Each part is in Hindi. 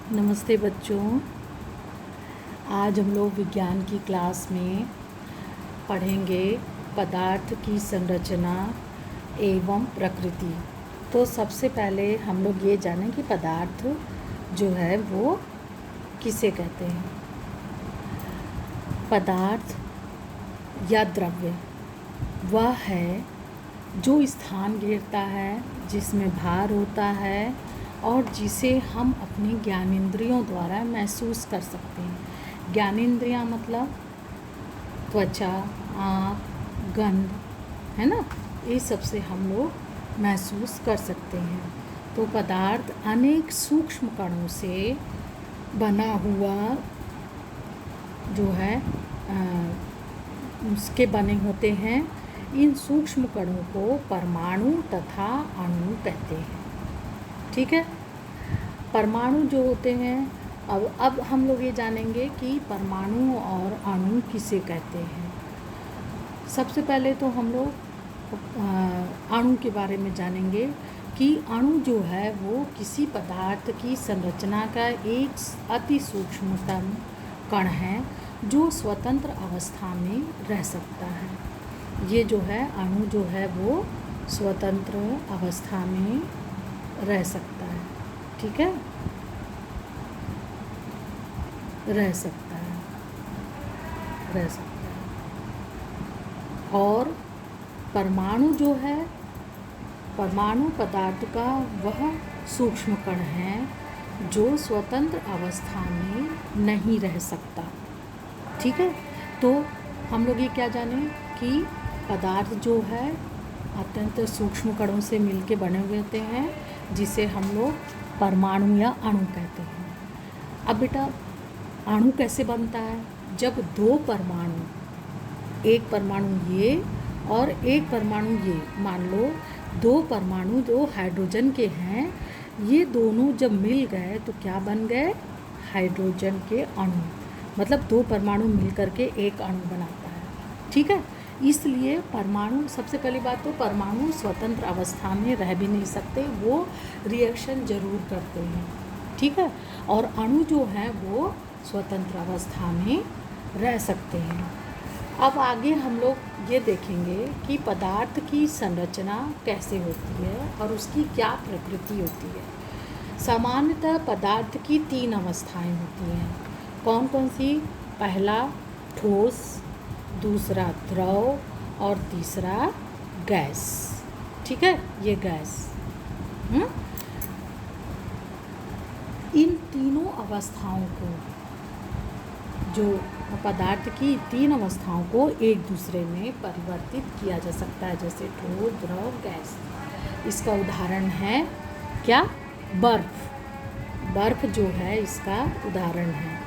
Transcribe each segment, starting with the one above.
नमस्ते बच्चों। आज हम लोग विज्ञान की क्लास में पढ़ेंगे पदार्थ की संरचना एवं प्रकृति। तो सबसे पहले हम लोग ये जानें कि पदार्थ जो है वो किसे कहते हैं। पदार्थ या द्रव्य वह है जो स्थान घेरता है, जिसमें भार होता है और जिसे हम अपनी ज्ञानेंद्रियों द्वारा महसूस कर सकते हैं। ज्ञानेंद्रियां मतलब त्वचा, आँख, गंध, है ना, ये सब से हम लोग महसूस कर सकते हैं। तो पदार्थ अनेक सूक्ष्म कणों से बना हुआ जो है उसके बने होते हैं। इन सूक्ष्म कणों को परमाणु तथा अणु कहते हैं। ठीक है। परमाणु जो होते हैं, अब हम लोग ये जानेंगे कि परमाणु और अणु किसे कहते हैं। सबसे पहले तो हम लोग अणु के बारे में जानेंगे कि अणु जो है वो किसी पदार्थ की संरचना का एक अति सूक्ष्मतम कण है जो स्वतंत्र अवस्था में रह सकता है। ये जो है अणु जो है वो स्वतंत्र अवस्था में रह सकता है। ठीक है, रह सकता है। और परमाणु जो है, परमाणु पदार्थ का वह सूक्ष्म कण है जो स्वतंत्र अवस्था में नहीं रह सकता। ठीक है। तो हम लोग ये क्या जाने कि पदार्थ जो है अत्यंत सूक्ष्म कणों से मिलके बने हुए होते हैं, जिसे हम लोग परमाणु या अणु कहते हैं। अब बेटा अणु कैसे बनता है? जब दो परमाणु, एक परमाणु ये और एक परमाणु ये, मान लो दो परमाणु जो हाइड्रोजन के हैं, ये दोनों जब मिल गए तो क्या बन गए? हाइड्रोजन के अणु। मतलब दो परमाणु मिल करके एक अणु बनाता है। ठीक है। इसलिए परमाणु, सबसे पहली बात तो परमाणु स्वतंत्र अवस्था में रह भी नहीं सकते, वो रिएक्शन जरूर करते हैं। ठीक है। और अणु जो है वो स्वतंत्र अवस्था में रह सकते हैं। अब आगे हम लोग ये देखेंगे कि पदार्थ की संरचना कैसे होती है और उसकी क्या प्रकृति होती है। सामान्यतः पदार्थ की 3 अवस्थाएं होती हैं। कौन कौन सी? पहला ठोस, दूसरा द्रव और तीसरा गैस। ठीक है, ये गैस। इन तीनों अवस्थाओं को, जो पदार्थ की 3 अवस्थाओं को एक दूसरे में परिवर्तित किया जा सकता है, जैसे ठोस, द्रव, गैस। इसका उदाहरण है क्या? बर्फ। बर्फ जो है इसका उदाहरण है।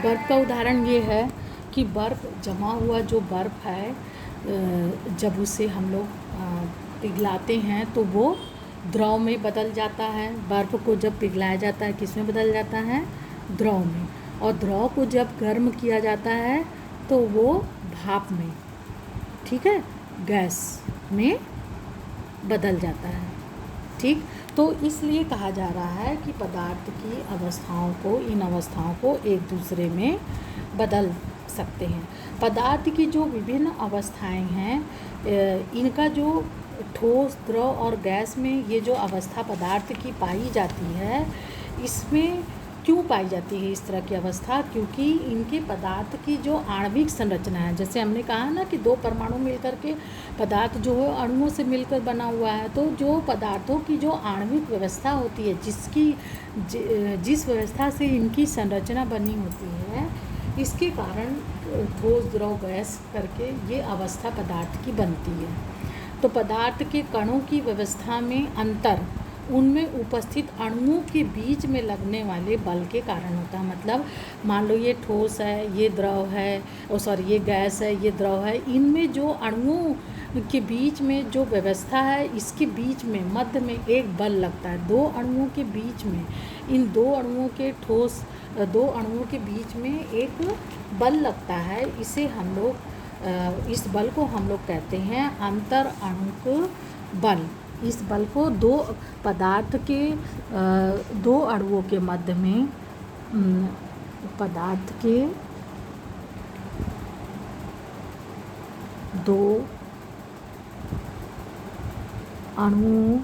बर्फ का उदाहरण ये है कि बर्फ़, जमा हुआ जो बर्फ़ है, जब उसे हम लोग पिघलाते हैं तो वो द्रव में बदल जाता है। बर्फ़ को जब पिघलाया जाता है किस में बदल जाता है? द्रव में। और द्रव को जब गर्म किया जाता है तो वो भाप में, ठीक है, गैस में बदल जाता है। ठीक। तो इसलिए कहा जा रहा है कि पदार्थ की अवस्थाओं को, इन अवस्थाओं को एक दूसरे में बदल सकते हैं। पदार्थ की जो विभिन्न अवस्थाएं हैं, इनका जो ठोस, द्रव और गैस में ये जो अवस्था पदार्थ की पाई जाती है, इसमें क्यों पाई जाती है इस तरह की अवस्था? क्योंकि इनके पदार्थ की जो आणविक संरचना है, जैसे हमने कहा ना कि दो परमाणु मिलकर के पदार्थ जो है अणुओं से मिलकर बना हुआ है। तो जो पदार्थों की जो आणविक व्यवस्था होती है, जिस व्यवस्था से इनकी संरचना बनी होती है, इसके कारण ठोस, द्रव, गैस करके ये अवस्था पदार्थ की बनती है। तो पदार्थ के कणों की व्यवस्था में अंतर उनमें उपस्थित अणुओं के बीच में लगने वाले बल के कारण होता है। मतलब मान लो ये ठोस है, ये द्रव है, ये गैस है, ये द्रव है, इनमें जो अणुओं के बीच में जो व्यवस्था है, इसके बीच में मध्य में एक बल लगता है। दो अणुओं के बीच में, इन दो अणुओं के ठोस, दो अणुओं के बीच में एक बल लगता है। इसे हम लोग, इस बल को हम लोग कहते हैं अंतर अणुक बल। इस बल को दो पदार्थ के दो अणुओं के मध्य में पदार्थ के दो अणुओं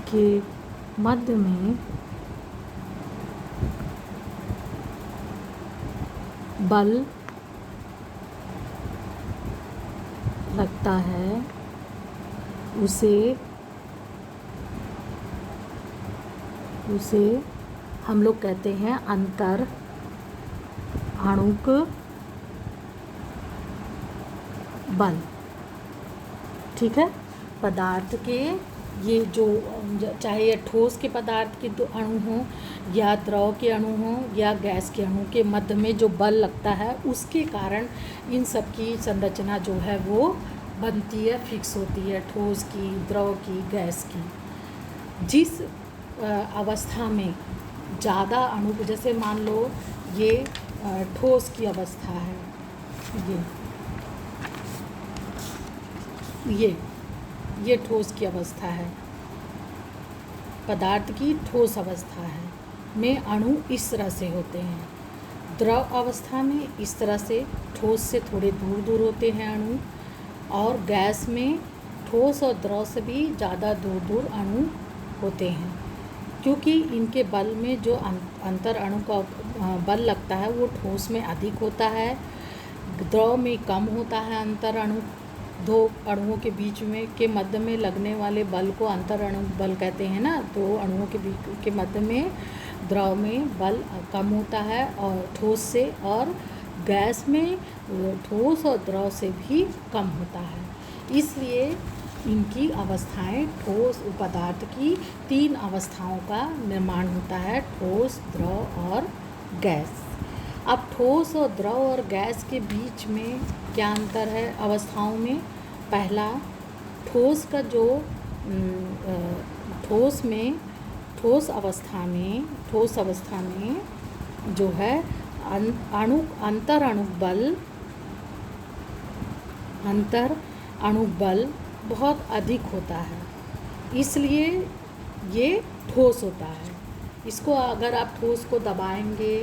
के मध्य में बल लगता है उसे हम लोग कहते हैं अंतर आणुक बल। ठीक है, पदार्थ के ये जो चाहे ये ठोस के पदार्थ के दो अणु हों या द्रव के अणु हों या गैस के अणु के मध्य में जो बल लगता है उसके कारण इन सब की संरचना जो है वो बनती है, फिक्स होती है, ठोस की, द्रव की, गैस की। जिस अवस्था में ज़्यादा अणु, जैसे मान लो ये ठोस की अवस्था है, ये ठोस की अवस्था है, पदार्थ की ठोस अवस्था है में अणु इस तरह से होते हैं। द्रव अवस्था में इस तरह से ठोस से थोड़े दूर दूर होते हैं अणु, और गैस में ठोस और द्रव से भी ज़्यादा दूर दूर अणु होते हैं, क्योंकि इनके बल में जो अंतर अणु का बल लगता है वो ठोस में अधिक होता है, द्रव में कम होता है। अंतर अणु दो अणुओं के बीच में के मध्य में लगने वाले बल को अंतर अणु बल कहते हैं ना। दो अणुओं के बीच के मध्य में द्रव में बल कम होता है और ठोस से, और गैस में ठोस और द्रव से भी कम होता है। इसलिए इनकी अवस्थाएं, ठोस पदार्थ की 3 अवस्थाओं का निर्माण होता है, ठोस, द्रव और गैस। अब ठोस और द्रव और गैस के बीच में क्या अंतर है अवस्थाओं में? पहला, ठोस का जो ठोस अवस्था में जो है अंतर अणु बल बहुत अधिक होता है, इसलिए ये ठोस होता है। इसको अगर आप ठोस को दबाएंगे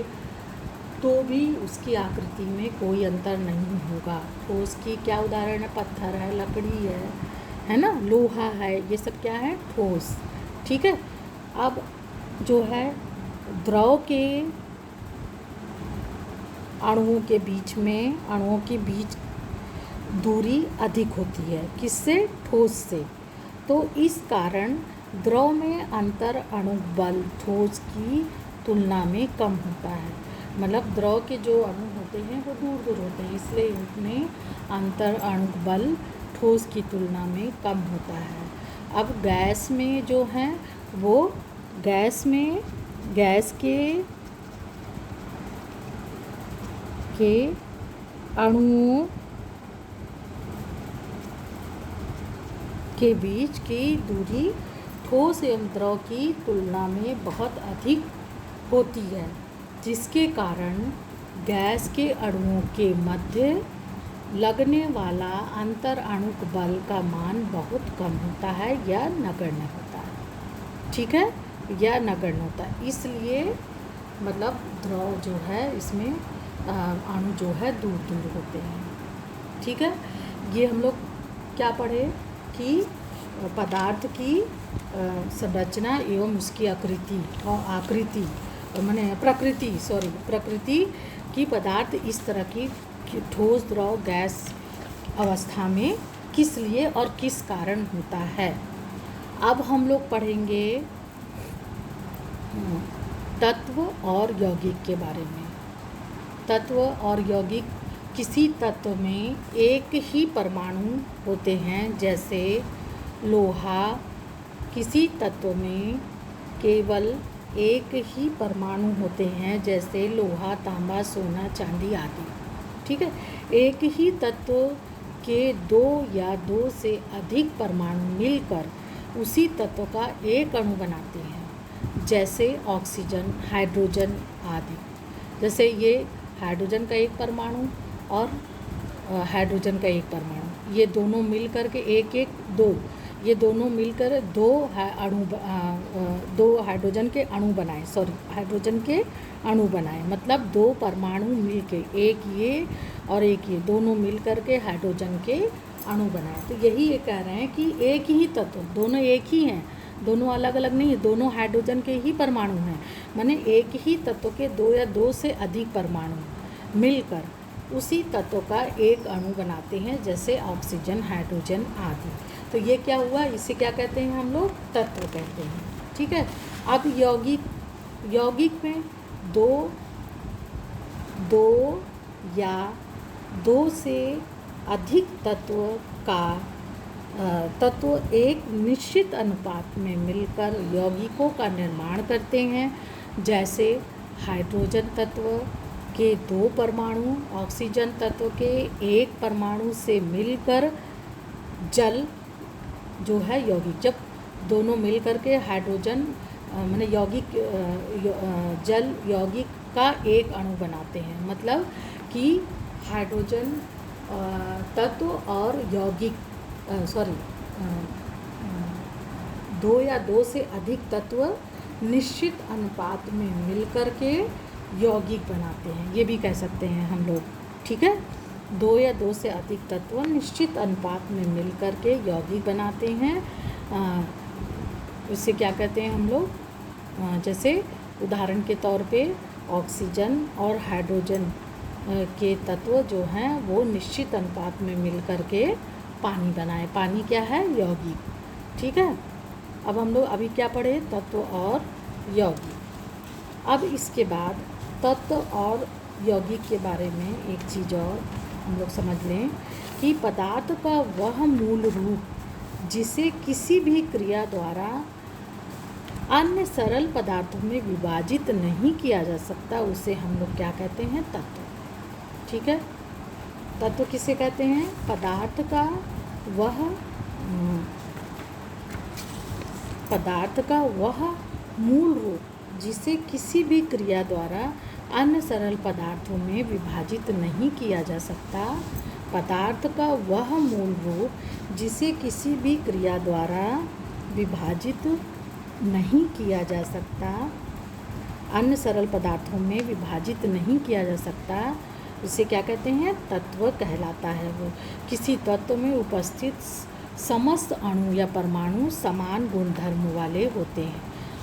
तो भी उसकी आकृति में कोई अंतर नहीं होगा। ठोस की क्या उदाहरण है? पत्थर है, लकड़ी है ना, लोहा है, ये सब क्या है? ठोस। ठीक है। अब जो है द्रव के अणुओं के बीच दूरी अधिक होती है, किससे? ठोस से। तो इस कारण द्रव में अंतर अणु बल ठोस की तुलना में कम होता है। मतलब द्रव के जो अणु होते हैं वो दूर दूर होते हैं, इसलिए इनमें अंतर अणु बल ठोस की तुलना में कम होता है। अब गैस में जो है वो गैस के अणुओं के बीच की दूरी ठोस एवं द्रव की तुलना में बहुत अधिक होती है, जिसके कारण गैस के अणुओं के मध्य लगने वाला अंतर अणुक बल का मान बहुत कम होता है या नगण्य होता है। ठीक है, या नगण्य होता है। इसलिए मतलब द्रव जो है इसमें अणु जो है दूर दूर होते हैं। ठीक है, ये हम लोग क्या पढ़े कि पदार्थ की संरचना एवं उसकी प्रकृति की पदार्थ इस तरह की ठोस, द्रव, गैस अवस्था में किस लिए और किस कारण होता है। अब हम लोग पढ़ेंगे तत्व और यौगिक के बारे में। तत्व और यौगिक, किसी तत्व में एक ही परमाणु होते हैं, जैसे लोहा। किसी तत्व में केवल एक ही परमाणु होते हैं, जैसे लोहा, तांबा, सोना, चांदी आदि। ठीक है, एक ही तत्व के 2 या 2 से अधिक परमाणु मिलकर उसी तत्व का एक अणु बनाते हैं, जैसे ऑक्सीजन, हाइड्रोजन आदि। जैसे ये हाइड्रोजन का एक परमाणु और हाइड्रोजन का एक परमाणु, ये दोनों मिल कर के एक एक दो, ये दोनों मिलकर दो हाइड्रोजन के अणु बनाए, हाइड्रोजन के अणु बनाए, मतलब दो परमाणु मिलके, एक ये और एक ये, दोनों मिल कर के हाइड्रोजन के अणु बनाए। तो यही ये कह रहे हैं कि एक ही तत्व, दोनों एक ही हैं, दोनों अलग अलग नहीं है, दोनों हाइड्रोजन के ही परमाणु हैं। माने एक ही तत्व के दो या दो से अधिक परमाणु मिलकर उसी तत्व का एक अणु बनाते हैं, जैसे ऑक्सीजन, हाइड्रोजन आदि। तो ये क्या हुआ, इसे क्या कहते हैं हम लोग, तत्व कहते हैं। ठीक है। अब यौगिक में दो या दो से अधिक तत्व एक निश्चित अनुपात में मिलकर यौगिकों का निर्माण करते हैं, जैसे हाइड्रोजन तत्व के दो परमाणु ऑक्सीजन तत्व के एक परमाणु से मिलकर जल जो है यौगिक, जब दोनों मिल कर के हाइड्रोजन माने यौगिक जल यौगिक का एक अणु बनाते हैं, मतलब कि हाइड्रोजन तत्व और यौगिक दो या दो से अधिक तत्व निश्चित अनुपात में मिलकर के यौगिक बनाते हैं, ये भी कह सकते हैं हम लोग। ठीक है। दो या दो से अधिक तत्व निश्चित अनुपात में मिलकर के यौगिक बनाते हैं, इसे क्या कहते हैं हम लोग, जैसे उदाहरण के तौर पे ऑक्सीजन और हाइड्रोजन के तत्व जो हैं वो निश्चित अनुपात में मिलकर के पानी बनाए। पानी क्या है, यौगिक। ठीक है। अब हम लोग अभी क्या पढ़े, तत्व और यौगिक। अब इसके बाद तत्व और यौगिक के बारे में एक चीज़ और हम लोग समझ लें कि पदार्थ का वह मूल रूप जिसे किसी भी क्रिया द्वारा अन्य सरल पदार्थों में विभाजित नहीं किया जा सकता, उसे हम लोग क्या कहते हैं, तत्व। ठीक है। तत्व किसे कहते हैं, पदार्थ का वह मूल रूप जिसे किसी भी क्रिया द्वारा अन्य सरल पदार्थों में विभाजित नहीं किया जा सकता, पदार्थ का वह मूल रूप जिसे किसी भी क्रिया द्वारा विभाजित नहीं किया जा सकता, अन्य सरल पदार्थों में विभाजित नहीं किया जा सकता, इसे क्या कहते हैं, तत्व कहलाता है। वो किसी तत्व में उपस्थित समस्त अणु या परमाणु समान गुणधर्म वाले होते हैं।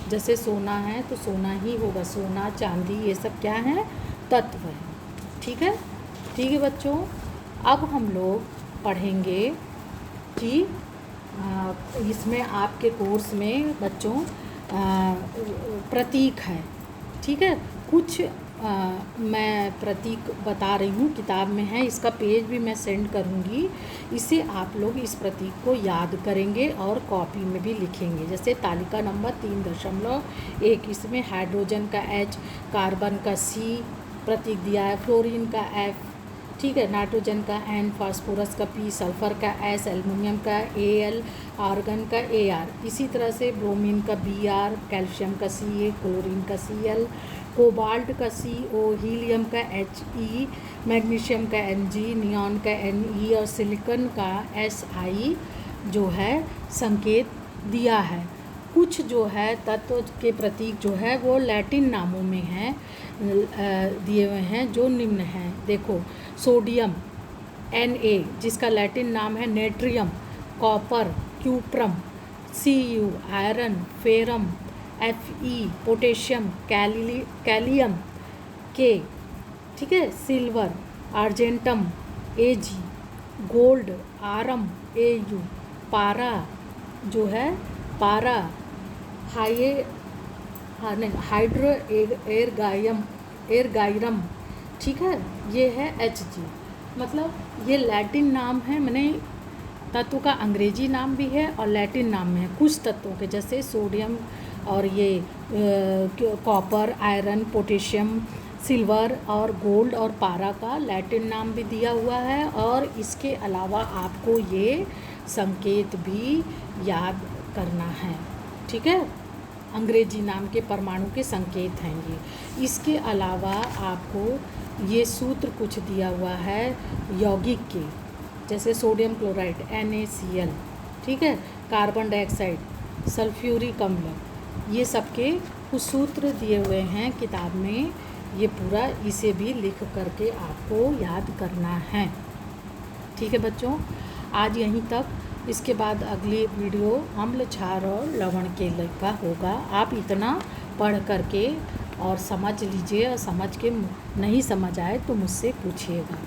जैसे सोना है तो सोना ही होगा, सोना चांदी ये सब क्या है, तत्व है। ठीक है। ठीक है बच्चों, अब हम लोग पढ़ेंगे कि इसमें आपके कोर्स में बच्चों प्रतीक है। ठीक है। कुछ मैं प्रतीक बता रही हूँ, किताब में है, इसका पेज भी मैं सेंड करूँगी। इसे आप लोग इस प्रतीक को याद करेंगे और कॉपी में भी लिखेंगे। जैसे तालिका नंबर 3.1, इसमें हाइड्रोजन का H, कार्बन का C प्रतीक दिया है, फ्लोरीन का F, ठीक है, नाइट्रोजन का N, फास्फोरस का P, सल्फ़र का S, एल्युमिनियम का Al, आर्गन का Ar। इसी तरह से ब्रोमीन का Br, कैल्शियम का Ca, क्लोरीन का Cl, कोबाल्ट का CO, हीलियम का He, मैग्नीशियम का Mg, नियॉन का Ne और सिलिकॉन का Si जो है संकेत दिया है। कुछ जो है तत्व के प्रतीक जो है वो लैटिन नामों में हैं, दिए हुए हैं, जो निम्न हैं। देखो, सोडियम Na जिसका लैटिन नाम है natrium, copper cuprum, Cu iron, ferrum Fe potassium, kalium K, ठीक है, silver argentum Ag, gold aurum Au, पारा जो है पारा हाइड्रो एरगाइरम, ठीक है, ये है Hg। मतलब ये लैटिन नाम है, मैंने तत्व का अंग्रेजी नाम भी है और लैटिन नाम में है। कुछ तत्वों के जैसे सोडियम और ये कॉपर, आयरन, पोटेशियम, सिल्वर और गोल्ड और पारा का लैटिन नाम भी दिया हुआ है। और इसके अलावा आपको ये संकेत भी याद करना है, ठीक है। अंग्रेजी नाम के परमाणु के संकेत हैं ये। इसके अलावा आपको ये सूत्र कुछ दिया हुआ है यौगिक के, जैसे सोडियम क्लोराइड NaCl, ठीक है, कार्बन डाइऑक्साइड, सल्फ्यूरिक अम्ल, ये सब के कुछ सूत्र दिए हुए हैं किताब में। ये पूरा इसे भी लिख करके आपको याद करना है। ठीक है बच्चों, आज यहीं तक। इसके बाद अगली वीडियो अम्ल, क्षार और लवण के का होगा। आप इतना पढ़ करके और समझ लीजिए, और समझ के नहीं समझ आए तो मुझसे पूछिएगा।